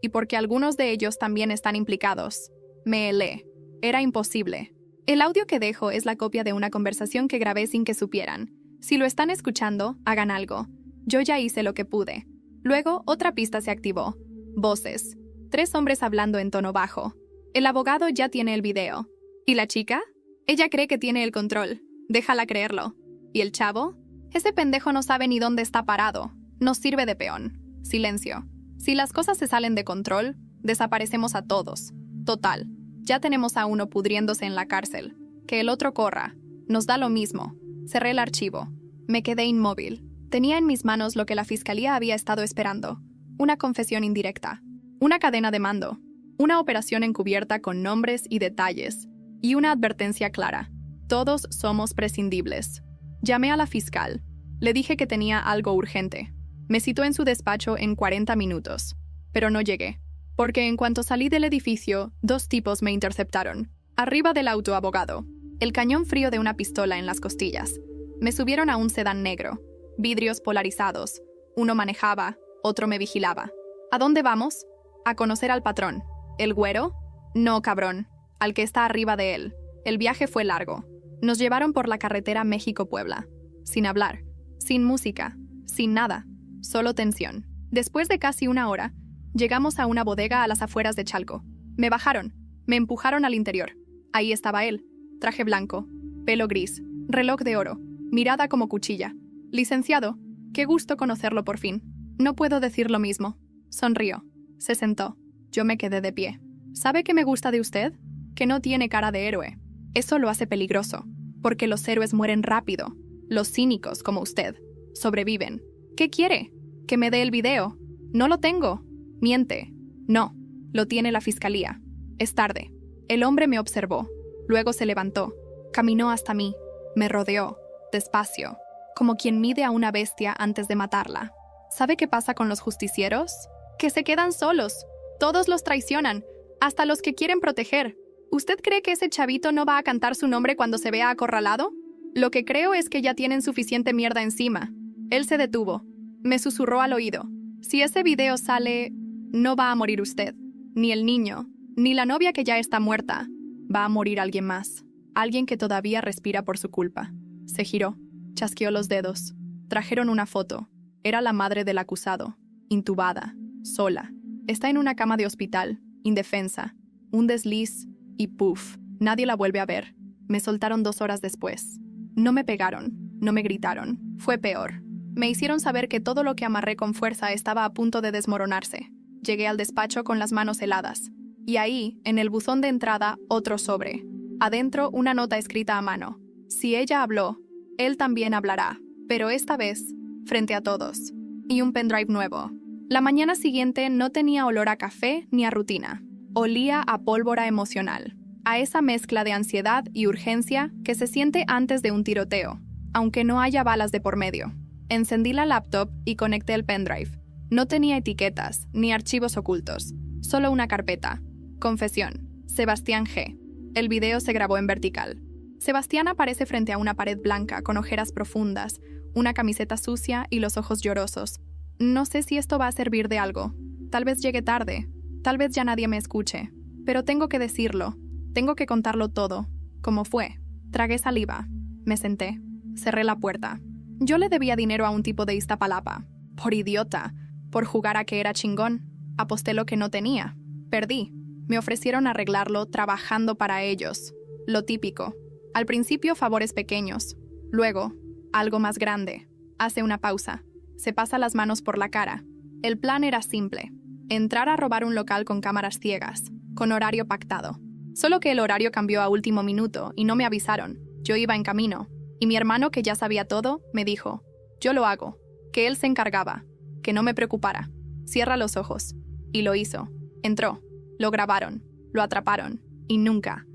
y porque algunos de ellos también están implicados. Me helé. Era imposible. El audio que dejo es la copia de una conversación que grabé sin que supieran. Si lo están escuchando, hagan algo. Yo ya hice lo que pude. Luego, otra pista se activó. Voces. 3 hombres hablando en tono bajo. El abogado ya tiene el video. ¿Y la chica? Ella cree que tiene el control. Déjala creerlo. ¿Y el chavo? Ese pendejo no sabe ni dónde está parado. Nos sirve de peón. Silencio. Si las cosas se salen de control, desaparecemos a todos. Total. Ya tenemos a uno pudriéndose en la cárcel. Que el otro corra. Nos da lo mismo. Cerré el archivo. Me quedé inmóvil. Tenía en mis manos lo que la fiscalía había estado esperando. Una confesión indirecta. Una cadena de mando. Una operación encubierta con nombres y detalles. Y una advertencia clara. Todos somos prescindibles. Llamé a la fiscal. Le dije que tenía algo urgente. Me citó en su despacho en 40 minutos. Pero no llegué. Porque en cuanto salí del edificio, 2 tipos me interceptaron. Arriba del auto, abogado. El cañón frío de una pistola en las costillas. Me subieron a un sedán negro. Vidrios polarizados. Uno manejaba, otro me vigilaba. ¿A dónde vamos? A conocer al patrón. ¿El güero? No, cabrón. Al que está arriba de él. El viaje fue largo. Nos llevaron por la carretera México-Puebla. Sin hablar. Sin música. Sin nada. Solo tensión. Después de casi 1 hora, llegamos a una bodega a las afueras de Chalco. Me bajaron. Me empujaron al interior. Ahí estaba él. Traje blanco. Pelo gris. Reloj de oro. Mirada como cuchilla. Licenciado, qué gusto conocerlo por fin. No puedo decir lo mismo. Sonrió. Se sentó. Yo me quedé de pie. ¿Sabe qué me gusta de usted? Que no tiene cara de héroe. Eso lo hace peligroso, porque los héroes mueren rápido. Los cínicos, como usted, sobreviven. ¿Qué quiere? ¿Que me dé el video? No lo tengo. Miente. No. Lo tiene la fiscalía. Es tarde. El hombre me observó. Luego se levantó. Caminó hasta mí. Me rodeó. Despacio. Como quien mide a una bestia antes de matarla. ¿Sabe qué pasa con los justicieros? Que se quedan solos. Todos los traicionan. Hasta los que quieren proteger. ¿Usted cree que ese chavito no va a cantar su nombre cuando se vea acorralado? Lo que creo es que ya tienen suficiente mierda encima. Él se detuvo. Me susurró al oído. Si ese video sale, no va a morir usted. Ni el niño. Ni la novia que ya está muerta. Va a morir alguien más. Alguien que todavía respira por su culpa. Se giró. Chasqueó los dedos. Trajeron una foto. Era la madre del acusado. Intubada. Sola. Está en una cama de hospital. Indefensa. Un desliz. Y puff. Nadie la vuelve a ver. Me soltaron 2 horas después. No me pegaron. No me gritaron. Fue peor. Me hicieron saber que todo lo que amarré con fuerza estaba a punto de desmoronarse. Llegué al despacho con las manos heladas. Y ahí, en el buzón de entrada, otro sobre. Adentro, una nota escrita a mano. Si ella habló, él también hablará. Pero esta vez, frente a todos. Y un pendrive nuevo. La mañana siguiente no tenía olor a café ni a rutina. Olía a pólvora emocional. A esa mezcla de ansiedad y urgencia que se siente antes de un tiroteo, aunque no haya balas de por medio. Encendí la laptop y conecté el pendrive. No tenía etiquetas ni archivos ocultos, solo una carpeta. Confesión. Sebastián G. El video se grabó en vertical. Sebastián aparece frente a una pared blanca con ojeras profundas, una camiseta sucia y los ojos llorosos. No sé si esto va a servir de algo. Tal vez llegue tarde. Tal vez ya nadie me escuche. Pero tengo que decirlo. Tengo que contarlo todo. Como fue. Tragué saliva. Me senté. Cerré la puerta. Yo le debía dinero a un tipo de Iztapalapa. Por idiota. Por jugar a que era chingón. Aposté lo que no tenía. Perdí. Me ofrecieron arreglarlo trabajando para ellos. Lo típico. Al principio favores pequeños. Luego, algo más grande. Hace una pausa. Se pasa las manos por la cara. El plan era simple. Entrar a robar un local con cámaras ciegas, con horario pactado. Solo que el horario cambió a último minuto y no me avisaron. Yo iba en camino. Y mi hermano, que ya sabía todo, me dijo, yo lo hago, que él se encargaba, que no me preocupara. Cierra los ojos. Y lo hizo. Entró. Lo grabaron. Lo atraparon. Y nunca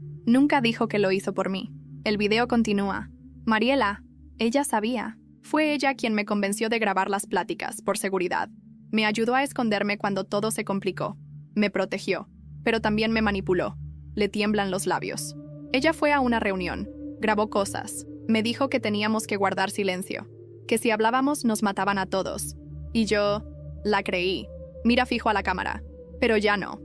dijo que lo hizo por mí. El video continúa. Mariela, ella sabía. Fue ella quien me convenció de grabar las pláticas, por seguridad. Me ayudó a esconderme cuando todo se complicó. Me protegió, pero también me manipuló. Le tiemblan los labios. Ella fue a una reunión. Grabó cosas. Me dijo que teníamos que guardar silencio, que si hablábamos nos mataban a todos. Y yo la creí. Mira fijo a la cámara. Pero ya no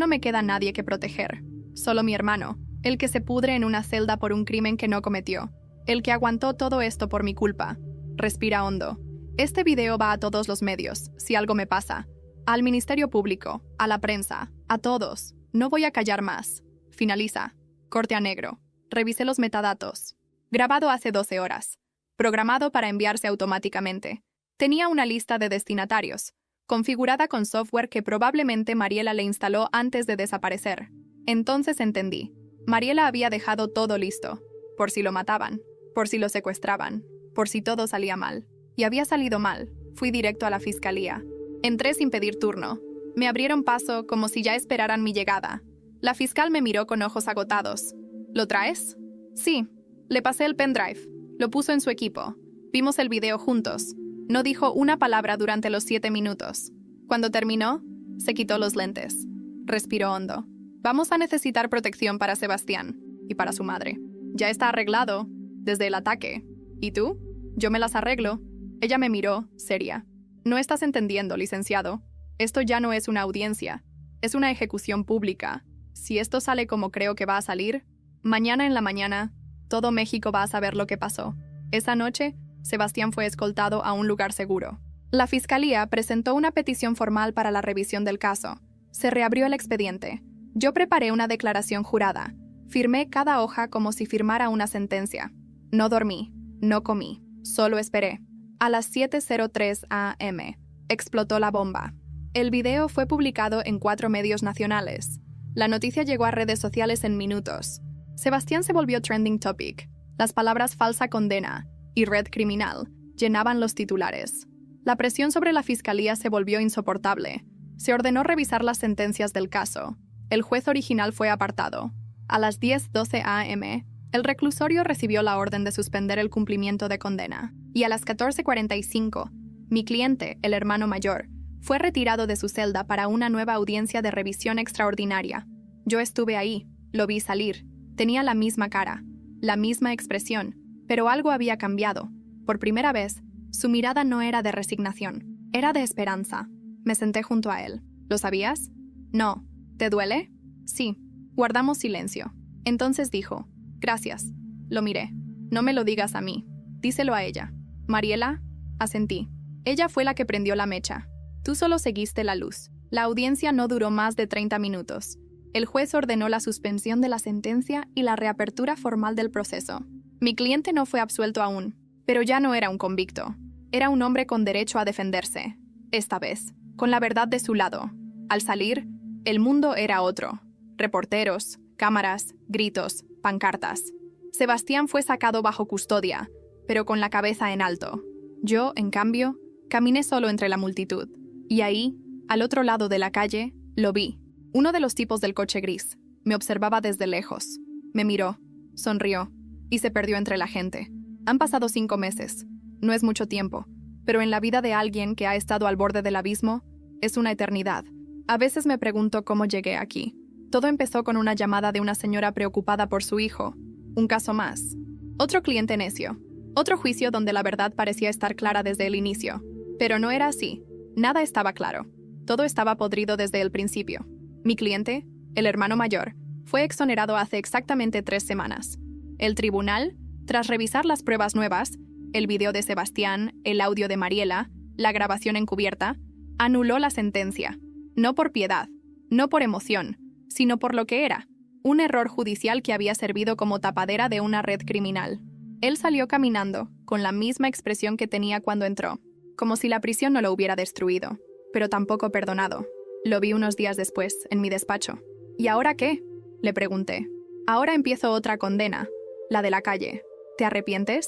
me queda nadie que proteger. Solo mi hermano, el que se pudre en una celda por un crimen que no cometió. El que aguantó todo esto por mi culpa. Respira hondo. Este video va a todos los medios, si algo me pasa. Al Ministerio Público, a la prensa, a todos. No voy a callar más. Finaliza. Corte a negro. Revisé los metadatos. Grabado hace 12 horas. Programado para enviarse automáticamente. Tenía una lista de destinatarios, configurada con software que probablemente Mariela le instaló antes de desaparecer. Entonces entendí. Mariela había dejado todo listo. Por si lo mataban, por si lo secuestraban, por si todo salía mal. Y había salido mal. Fui directo a la fiscalía. Entré sin pedir turno. Me abrieron paso como si ya esperaran mi llegada. La fiscal me miró con ojos agotados. ¿Lo traes? Sí. Le pasé el pendrive. Lo puso en su equipo. Vimos el video juntos. No dijo una palabra durante los 7 minutos. Cuando terminó, se quitó los lentes. Respiró hondo. Vamos a necesitar protección para Sebastián y para su madre. Ya está arreglado, desde el ataque. ¿Y tú? Yo me las arreglo. Ella me miró, seria. No estás entendiendo, licenciado. Esto ya no es una audiencia. Es una ejecución pública. Si esto sale como creo que va a salir, mañana en la mañana, todo México va a saber lo que pasó. Esa noche, Sebastián fue escoltado a un lugar seguro. La fiscalía presentó una petición formal para la revisión del caso. Se reabrió el expediente. Yo preparé una declaración jurada. Firmé cada hoja como si firmara una sentencia. No dormí, no comí, solo esperé. A las 7:03 a.m. explotó la bomba. El video fue publicado en 4 medios nacionales. La noticia llegó a redes sociales en minutos. Sebastián se volvió trending topic. Las palabras falsa condena y red criminal llenaban los titulares. La presión sobre la fiscalía se volvió insoportable. Se ordenó revisar las sentencias del caso. El juez original fue apartado. A las 10:12 a.m., el reclusorio recibió la orden de suspender el cumplimiento de condena. Y a las 14:45, mi cliente, el hermano mayor, fue retirado de su celda para una nueva audiencia de revisión extraordinaria. Yo estuve ahí, lo vi salir. Tenía la misma cara, la misma expresión, pero algo había cambiado. Por primera vez, su mirada no era de resignación, era de esperanza. Me senté junto a él. ¿Lo sabías? No. ¿Te duele? Sí. Guardamos silencio. Entonces dijo, gracias. Lo miré. No me lo digas a mí. Díselo a ella. Mariela, asentí. Ella fue la que prendió la mecha. Tú solo seguiste la luz. La audiencia no duró más de 30 minutos. El juez ordenó la suspensión de la sentencia y la reapertura formal del proceso. Mi cliente no fue absuelto aún, pero ya no era un convicto. Era un hombre con derecho a defenderse. Esta vez, con la verdad de su lado. Al salir, el mundo era otro. Reporteros, cámaras, gritos, pancartas. Sebastián fue sacado bajo custodia, pero con la cabeza en alto. Yo, en cambio, caminé solo entre la multitud. Y ahí, al otro lado de la calle, lo vi. Uno de los tipos del coche gris. Me observaba desde lejos. Me miró, sonrió, y se perdió entre la gente. Han pasado 5 meses. No es mucho tiempo, pero en la vida de alguien que ha estado al borde del abismo, es una eternidad. A veces me pregunto cómo llegué aquí. Todo empezó con una llamada de una señora preocupada por su hijo. Un caso más. Otro cliente necio. Otro juicio donde la verdad parecía estar clara desde el inicio. Pero no era así. Nada estaba claro. Todo estaba podrido desde el principio. Mi cliente, el hermano mayor, fue exonerado hace exactamente 3 semanas. El tribunal, tras revisar las pruebas nuevas, el video de Sebastián, el audio de Mariela, la grabación encubierta, anuló la sentencia. No por piedad, no por emoción, sino por lo que era, un error judicial que había servido como tapadera de una red criminal. Él salió caminando, con la misma expresión que tenía cuando entró, como si la prisión no lo hubiera destruido, pero tampoco perdonado. Lo vi unos días después, en mi despacho. ¿Y ahora qué?, le pregunté. Ahora empiezo otra condena, la de la calle. ¿Te arrepientes?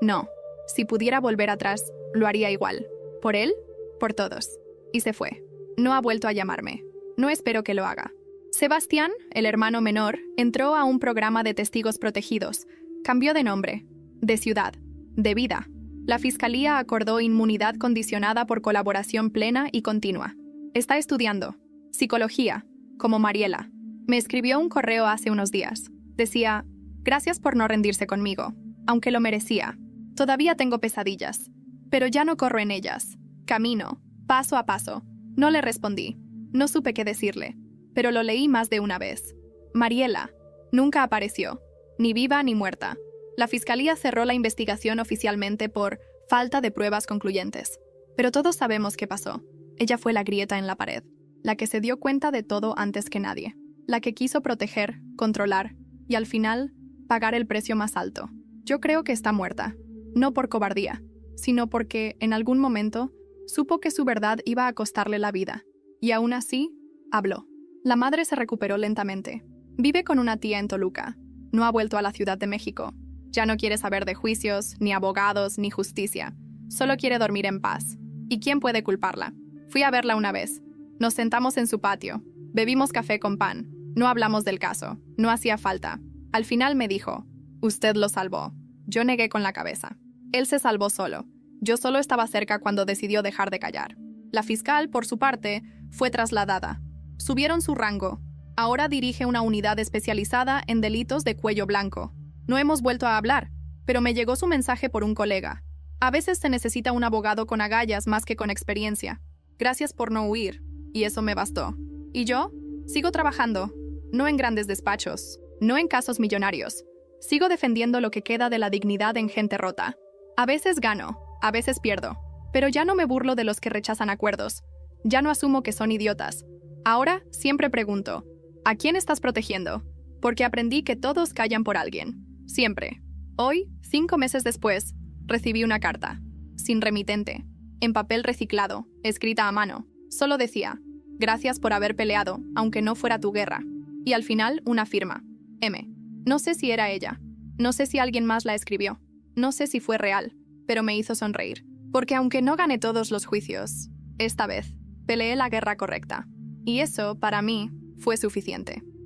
No. Si pudiera volver atrás, lo haría igual. ¿Por él? Por todos. Y se fue. No ha vuelto a llamarme. No espero que lo haga. Sebastián, el hermano menor, entró a un programa de testigos protegidos. Cambió de nombre, de ciudad, de vida. La fiscalía acordó inmunidad condicionada por colaboración plena y continua. Está estudiando psicología, como Mariela. Me escribió un correo hace unos días. Decía, gracias por no rendirse conmigo. aunque lo merecía. Todavía tengo pesadillas, pero ya no corro en ellas. Camino, paso a paso. No le respondí. No supe qué decirle, pero lo leí más de una vez. Mariela nunca apareció, ni viva ni muerta. La fiscalía cerró la investigación oficialmente por falta de pruebas concluyentes. Pero todos sabemos qué pasó. Ella fue la grieta en la pared, la que se dio cuenta de todo antes que nadie, la que quiso proteger, controlar y al final pagar el precio más alto. Yo creo que está muerta, no por cobardía, sino porque en algún momento supo que su verdad iba a costarle la vida. Y aún así, habló. La madre se recuperó lentamente. Vive con una tía en Toluca. No ha vuelto a la Ciudad de México. Ya no quiere saber de juicios, ni abogados, ni justicia. Solo quiere dormir en paz. ¿Y quién puede culparla? Fui a verla una vez. Nos sentamos en su patio. Bebimos café con pan. No hablamos del caso. No hacía falta. Al final me dijo, «Usted lo salvó». Yo negué con la cabeza. Él se salvó solo. Yo solo estaba cerca cuando decidió dejar de callar. La fiscal, por su parte, fue trasladada. Subieron su rango. Ahora dirige una unidad especializada en delitos de cuello blanco. No hemos vuelto a hablar, pero me llegó su mensaje por un colega. A veces se necesita un abogado con agallas más que con experiencia. Gracias por no huir, y eso me bastó. ¿Y yo? Sigo trabajando, no en grandes despachos, no en casos millonarios. Sigo defendiendo lo que queda de la dignidad en gente rota. A veces gano, a veces pierdo, pero ya no me burlo de los que rechazan acuerdos. Ya no asumo que son idiotas. Ahora siempre pregunto, ¿a quién estás protegiendo? Porque aprendí que todos callan por alguien. Siempre. Hoy, 5 meses después, recibí una carta, sin remitente, en papel reciclado, escrita a mano. Solo decía, gracias por haber peleado, aunque no fuera tu guerra. Y al final, una firma. M. No sé si era ella. No sé si alguien más la escribió. No sé si fue real, pero me hizo sonreír. Porque aunque no gané todos los juicios, esta vez, peleé la guerra correcta. Y eso, para mí, fue suficiente.